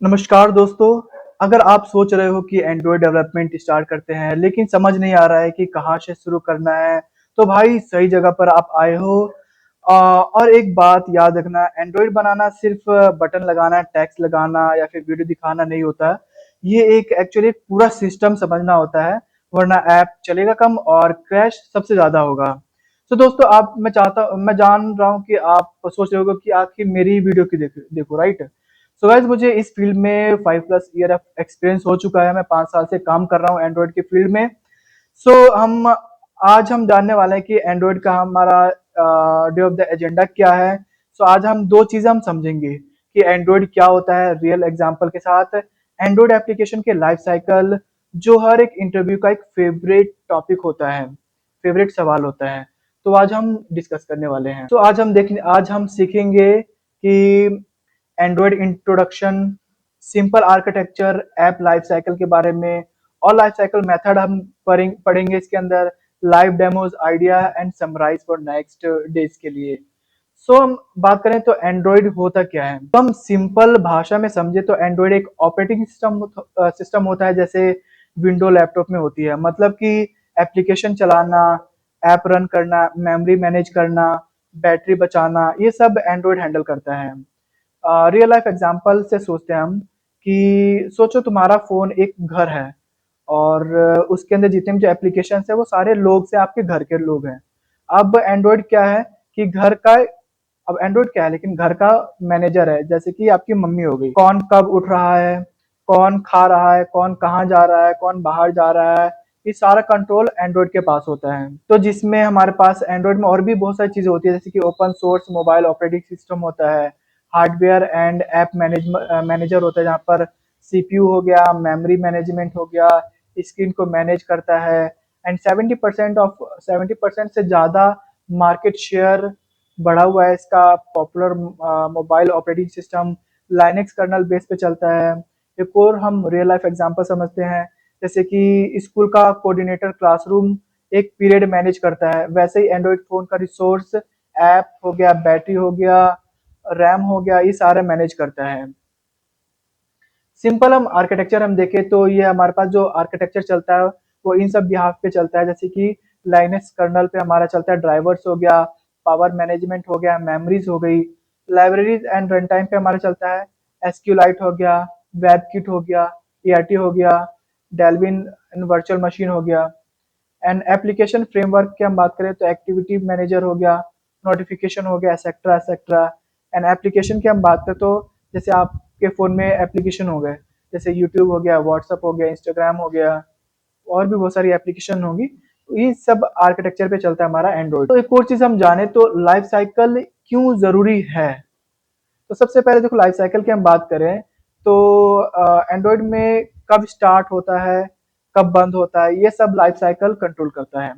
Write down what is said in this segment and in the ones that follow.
नमस्कार दोस्तों। अगर आप सोच रहे हो कि एंड्रॉयड डेवलपमेंट स्टार्ट करते हैं लेकिन समझ नहीं आ रहा है कि कहाँ से शुरू करना है, तो भाई सही जगह पर आप आए हो। और एक बात याद रखना, एंड्रॉयड बनाना सिर्फ बटन लगाना, टैक्स लगाना या फिर वीडियो दिखाना नहीं होता। ये एक एक्चुअली पूरा सिस्टम समझना होता है, वरना ऐप चलेगा कम और क्रैश सबसे ज्यादा होगा। तो दोस्तों, मैं जान रहा हूँ कि आप सोच रहे हो कि आखिर मेरी वीडियो की देखो, राइट। सो गाइस, मुझे इस फील्ड में 5+ ईयर एक्सपीरियंस हो चुका है। मैं 5 साल से काम कर रहा हूँ एंड्रॉयड के फील्ड में। सो हम आज हम जानने वाले हैं कि एंड्रॉयड का हमारा डे ऑफ द एजेंडा क्या है। सो आज हम दो चीजें हम समझेंगे कि एंड्रॉयड क्या होता है रियल एग्जांपल के साथ, एंड्रॉयड एप्लीकेशन के लाइफ साइकिल, जो हर एक इंटरव्यू का एक फेवरेट टॉपिक होता है, फेवरेट सवाल होता है। तो आज हम डिस्कस करने वाले हैं। तो आज हम सीखेंगे कि Android introduction, simple architecture, app life cycle के बारे में, और लाइफ साइकिल मेथड हम पढ़ेंगे इसके अंदर, live demos, idea and summarise for next days के लिए। सो हम बात करें तो एंड्रॉयड होता क्या है, तो हम सिंपल भाषा में समझे तो एंड्रॉयड एक ऑपरेटिंग सिस्टम होता है, जैसे विंडो लैपटॉप में होती है। मतलब कि एप्लीकेशन चलाना, ऐप रन करना, मेमोरी मैनेज करना, बैटरी बचाना, ये सब एंड्रॉयड हैंडल करता है। रियल लाइफ एग्जांपल से सोचते हैं हम कि सोचो तुम्हारा फोन एक घर है और उसके अंदर जितने भी जो एप्लीकेशन है वो सारे लोग से आपके घर के लोग हैं। अब एंड्रॉयड क्या है कि घर का अब एंड्रॉयड क्या है, लेकिन घर का मैनेजर है। जैसे कि आपकी मम्मी हो गई, कौन कब उठ रहा है, कौन खा रहा है, कौन कहाँ जा रहा है, कौन बाहर जा रहा है, ये सारा कंट्रोल एंड्रॉयड के पास होता है। तो जिसमें हमारे पास एंड्रॉयड में और भी बहुत सारी चीजें होती है, जैसे कि open source mobile operating system होता है, हार्डवेयर एंड ऐप मैनेजर होता है, जहाँ पर सीपीयू हो गया, मेमोरी मैनेजमेंट हो गया, स्क्रीन को मैनेज करता है। एंड 70% से ज्यादा मार्केट शेयर बढ़ा हुआ है इसका। Popular mobile operating system Linux kernel base पे चलता है। एक और हम रियल लाइफ एग्जांपल समझते हैं, जैसे कि स्कूल का कोऑर्डिनेटर क्लासरूम एक पीरियड मैनेज करता है, वैसे ही एंड्रॉइड फोन का रिसोर्स, ऐप हो गया, बैटरी हो गया, रैम हो गया, ये सारा मैनेज करता है। सिंपल हम आर्किटेक्चर हम देखें तो ये हमारे पास जो आर्किटेक्चर चलता है वो इन सब बिहाफ पे चलता है, जैसे कि लाइनक्स कर्नल पे हमारा चलता है ड्राइवर्स हो गया, पावर मैनेजमेंट हो गया, मेमोरीज हो गई। लाइब्रेरीज एंड रन टाइम पे हमारा चलता है एसक्यूलाइट हो गया, वेब किट हो गया, ईआरटी हो गया, डेल्विन वर्चुअल मशीन हो गया। एंड एप्लीकेशन फ्रेमवर्क की हम बात करें तो एक्टिविटी मैनेजर हो गया, नोटिफिकेशन हो गया, एक्सेट्रा एक्सेट्रा। एंड एप्लीकेशन की हम बात करें तो जैसे आपके फ़ोन में एप्लीकेशन हो गए, जैसे यूट्यूब हो गया, व्हाट्सअप हो गया, इंस्टाग्राम हो गया, और भी बहुत सारी एप्लीकेशन होंगी। तो ये सब आर्किटेक्चर पे चलता है हमारा एंड्रॉइड। तो एक और चीज़ हम जाने तो लाइफ साइकिल क्यों ज़रूरी है। तो सबसे पहले देखो, लाइफ साइकिल की हम बात करें तो एंड्रॉइड में कब स्टार्ट होता है, कब बंद होता है, ये सब लाइफ साइकिल कंट्रोल करता है।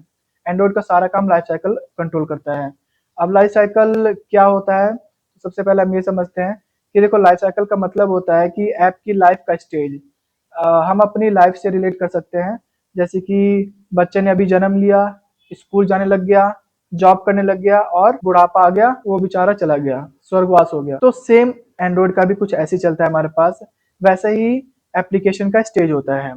एंड्रॉइड का सारा काम लाइफ साइकिल कंट्रोल करता है। अब लाइफ साइकिल क्या होता है, तो सबसे पहले हम ये समझते हैं कि देखो, लाइफ साइकिल का मतलब होता है कि ऐप की लाइफ का स्टेज। हम अपनी लाइफ से रिलेट कर सकते हैं, जैसे कि बच्चे ने अभी जन्म लिया, स्कूल जाने लग गया, जॉब करने लग गया, और बुढ़ापा आ गया, वो बेचारा चला गया, स्वर्गवास हो गया। तो सेम एंड्रॉइड का भी कुछ ऐसे चलता है हमारे पास, वैसे ही एप्लीकेशन का स्टेज होता है।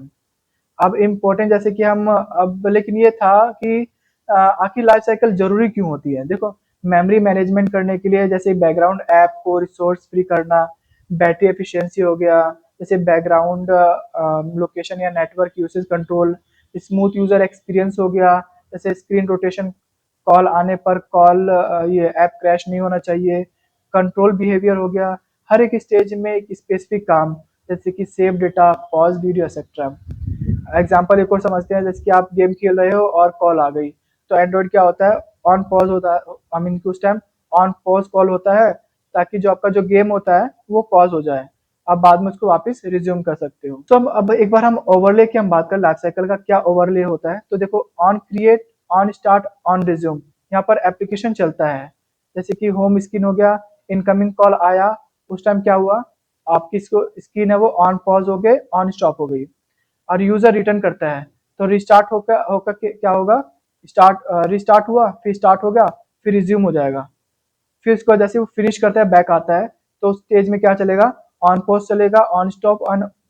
अब इम्पोर्टेंट जैसे कि हम अब लेकिन ये था कि आखिर लाइफ साइकिल जरूरी क्यों होती है। देखो, मेमोरी मैनेजमेंट करने के लिए, जैसे बैकग्राउंड ऐप को रिसोर्स फ्री करना, बैटरी एफिशिएंसी हो गया, जैसे बैकग्राउंड लोकेशन या network usage control, smooth user experience हो गया, जैसे स्क्रीन रोटेशन, कॉल आने पर कॉल ये ऐप क्रैश नहीं होना चाहिए, कंट्रोल बिहेवियर हो गया। हर एक स्टेज में एक स्पेसिफिक काम, जैसे कि save data, pause video etcetera. Example एक और समझते हैं, जैसे कि आप गेम खेल रहे हो और कॉल आ गई, तो एंड्रॉइड क्या होता है, ऑन पॉज होता है, आई मीन उस टाइम ऑन पॉज कॉल होता है, ताकि जो आपका जो गेम होता है वो पॉज हो जाए, आप बाद में उसको वापस रिज्यूम कर सकते हो। तो अब एक बार हम ओवरले की हम बात करें, लाइफ साइकिल का क्या ओवरले होता है। तो देखो, on create, on start, on resume, यहाँ पर एप्लीकेशन चलता है। जैसे कि होम स्क्रीन हो गया, इनकमिंग कॉल आया, उस टाइम क्या हुआ, आपकी स्क्रीन है वो ऑन पॉज हो गए, ऑन स्टॉप हो गई। और यूजर रिटर्न करता है, तो रिस्टार्ट होकर होकर क्या होगा, स्टार्ट रिस्टार्ट हुआ, फिर स्टार्ट हो गया, फिर रिज्यूम हो जाएगा। फिर उसको जैसे वो फिनिश करता है, बैक आता है, तो उस स्टेज में क्या चलेगा, ऑन पॉज चलेगा, ऑन स्टॉप,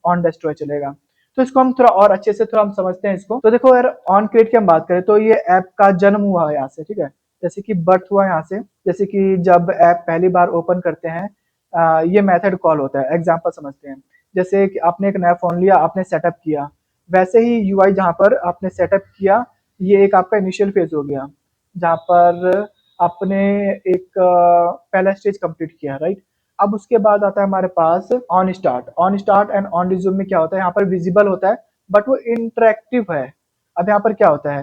ऑन डिस्ट्रॉय चलेगा। तो इसको हम थोड़ा और अच्छे से थोड़ा हम समझते हैं इसको। तो देखो यार, ऑन क्रिएट की हम बात करें तो ये ऐप का जन्म हुआ है यहाँ से, ठीक है। जैसे कि बर्थ हुआ यहाँ से, जैसे कि जब ऐप पहली बार ओपन करते हैं, ये मेथड कॉल होता है। एग्जांपल समझते हैं, जैसे कि आपने एक नया फोन लिया, आपने सेटअप किया, वैसे ही यूआई जहाँ पर आपने सेटअप किया, ये एक आपका इनिशियल फेज हो गया, जहाँ पर आपने एक पहला स्टेज कंप्लीट किया, राइट। अब उसके बाद आता है हमारे pass on start. On start and on resume में क्या होता है, यहाँ पर विजिबल होता है बट वो इंटरेक्टिव है। अब यहाँ पर क्या होता है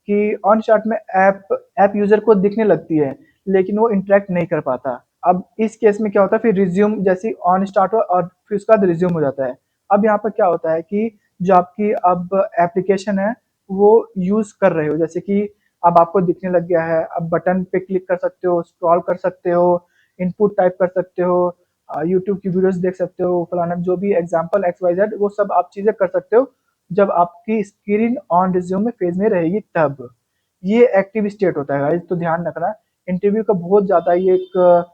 कि ऑन स्टार्ट में ऐप यूजर को दिखने लगती है, लेकिन वो इंटरेक्ट नहीं कर पाता। अब इस केस में क्या होता है, फिर रिज्यूम जैसे ऑन स्टार्ट हो और फिर उसके बाद रिज्यूम हो जाता है। अब यहाँ पर क्या होता है कि जो आपकी अब एप्लीकेशन है वो यूज कर रहे हो, जैसे कि अब आपको दिखने लग गया है, अब बटन पे क्लिक कर सकते हो, स्क्रॉल कर सकते हो, इनपुट टाइप कर सकते हो, यूट्यूब की वीडियोस देख सकते हो, फलाना जो भी एग्जांपल एक्स वाई जेड, वो सब आप चीजें कर सकते हो जब आपकी स्क्रीन ऑन रिज्यूम में फेज में रहेगी तब। ये एक्टिव स्टेट होता है गाइस, तो ध्यान रखना। इंटरव्यू का बहुत ज्यादा ये एक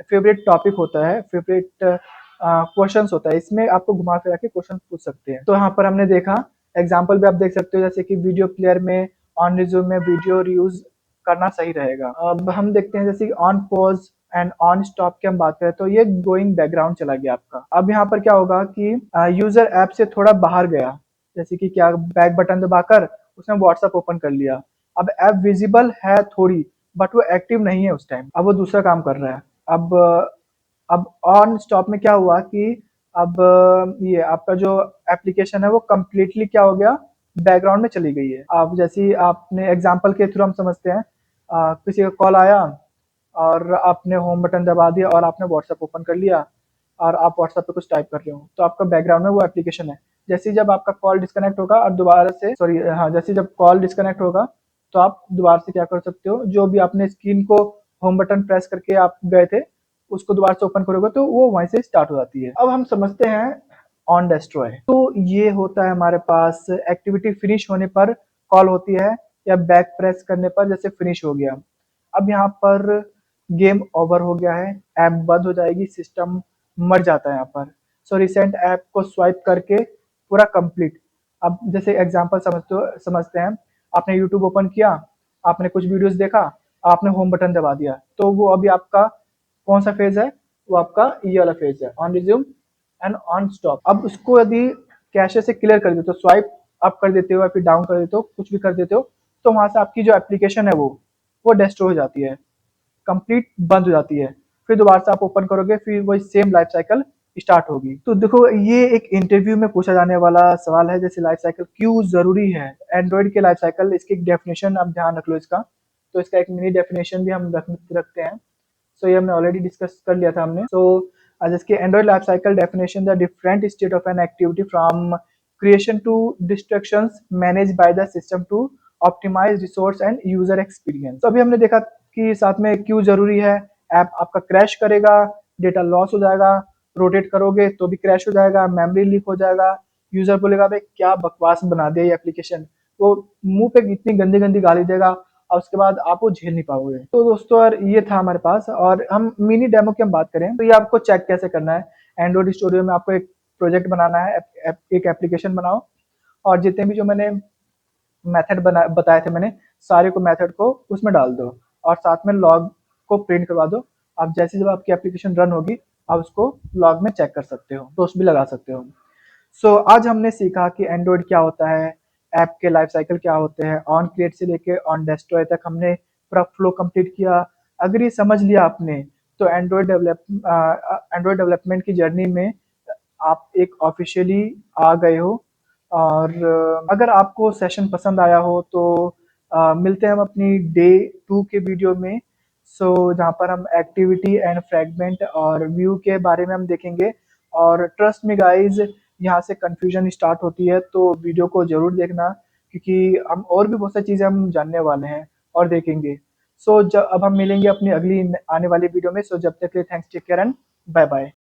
फेवरेट टॉपिक होता है, फेवरेट क्वेश्चंस होता है। इसमें आपको घुमा फिरा के क्वेश्चन पूछ सकते हैं। तो यहाँ पर हमने देखा, एग्जाम्पल भी आप देख सकते हो, जैसे कि वीडियो प्लेयर में ऑन रिज्यूम में वीडियो रीयूज करना सही रहेगा। अब हम देखते हैं जैसे कि on pause and on stop की हम बात करें तो ये गोइंग बैकग्राउंड चला गया आपका। अब यहाँ पर क्या होगा कि यूजर ऐप से थोड़ा बाहर गया, जैसे कि क्या बैक बटन दबाकर उसने व्हाट्सएप ओपन कर लिया। अब ऐप विजिबल है थोड़ी, बट वो एक्टिव नहीं है उस टाइम, अब वो दूसरा काम कर रहा है। अब अब ऑन स्टॉप में क्या हुआ कि अब ये आपका जो एप्लीकेशन है वो कम्प्लीटली क्या हो गया, बैकग्राउंड में चली गई है। अब जैसे ही आपने एग्जांपल के थ्रू हम समझते हैं, किसी का कॉल आया और आपने होम बटन दबा दिया और आपने व्हाट्सएप ओपन कर लिया और आप व्हाट्सएप पे कुछ टाइप कर रहे हो, तो आपका बैकग्राउंड में वो एप्लीकेशन है। जैसे ही जब आपका कॉल डिस्कनेक्ट होगा और दोबारा से सॉरी हाँ, जैसे जब कॉल डिस्कनेक्ट होगा तो आप दोबारा से क्या कर सकते हो, जो भी आपने स्क्रीन को होम बटन प्रेस करके आप गए थे उसको दोबारा से ओपन करोगे तो वो वहीं से स्टार्ट हो जाती है। अब हम समझते हैं ऑन डेस्ट्रॉय। तो ये होता है हमारे पास एक्टिविटी फिनिश होने पर कॉल होती है, या बैक प्रेस करने पर जैसे फिनिश हो गया। अब यहाँ पर गेम ओवर हो गया है, ऐप बंद हो जाएगी, सिस्टम मर जाता है यहाँ पर। सो रिसेंट ऐप को स्वाइप करके पूरा कंप्लीट। अब जैसे एग्जांपल समझते हैं, आपने यूट्यूब ओपन किया, आपने कुछ वीडियोस देखा, आपने होम बटन दबा दिया, तो वो अभी आपका कौन सा फेज है, वो आपका ये वाला फेज है, on resume and on stop. अब उसको यदि कैशे से क्लियर कर देते हो, स्वाइप अप कर देते हो या फिर डाउन कर देते हो, कुछ भी कर देते हो, तो वहां से आपकी जो एप्लीकेशन है वो डिस्ट्रॉय हो जाती है, कंप्लीट बंद हो जाती है। फिर दोबारा से आप ओपन करोगे, फिर वही सेम लाइफ साइकिल स्टार्ट होगी। तो देखो, ये एक इंटरव्यू में पूछा जाने वाला सवाल है, जैसे लाइफ साइकिल क्यों जरूरी है, एंड्रॉइड के लाइफ साइकिल, इसकी एक डेफिनेशन आप ध्यान रख लो इसका। तो इसका एक मिनी डेफिनेशन भी हम रखते हैं। सो ये हमने ऑलरेडी डिस्कस कर लिया था हमने। सो जिसके Android life cycle definition, the different state of an activity from creation to destructions manage by the system to optimise resource and user experience. तो अभी हमने देखा कि साथ में क्यों जरूरी है, ऐप आपका क्रैश करेगा, डेटा लॉस हो जाएगा, रोटेट करोगे तो भी क्रैश हो जाएगा, मेमोरी लीक हो जाएगा, यूजर बोलेगा भाई क्या बकवास बना दिया ये एप्लीकेशन, वो मुंह पे इतनी गंदी गंदी गाली देगा और उसके बाद आप वो झेल नहीं पाओगे। तो दोस्तों यार, ये था हमारे पास। और हम मिनी डेमो की हम बात करें तो ये आपको चेक कैसे करना है। एंड्रॉइड स्टूडियो में आपको एक प्रोजेक्ट बनाना है, एक एप्लीकेशन बनाओ, और जितने भी जो मैंने मेथड बताए थे मैंने, सारे को मेथड को उसमें डाल दो और साथ में लॉग को प्रिंट करवा दो। आप जैसे जब आपकी एप्लीकेशन रन होगी, आप उसको लॉग में चेक कर सकते हो, दोस्त भी लगा सकते हो। सो आज हमने सीखा कि एंड्रॉइड क्या होता है, ऐप के लाइफ साइकिल क्या होते हैं, ऑन क्रिएट से लेके ऑन डेस्ट्रॉय तक हमने पूरा फ्लो कंप्लीट किया। अगर ये समझ लिया आपने, तो एंड्रॉइड डेवलपमेंट की जर्नी में आप एक ऑफिशियली आ गए हो। और अगर आपको सेशन पसंद आया हो तो मिलते हैं हम अपनी डे 2 के वीडियो में। जहाँ पर हम एक्टिविटी एंड फ्रैगमेंट और व्यू के बारे में हम देखेंगे। और ट्रस्ट मी गाइज, यहाँ से कंफ्यूजन स्टार्ट होती है, तो वीडियो को जरूर देखना, क्योंकि हम और भी बहुत सारी चीज़ें हम जानने वाले हैं और देखेंगे। जब अब हम मिलेंगे अपनी अगली आने वाली वीडियो में। जब तक के लिए thanks, take care and bye bye.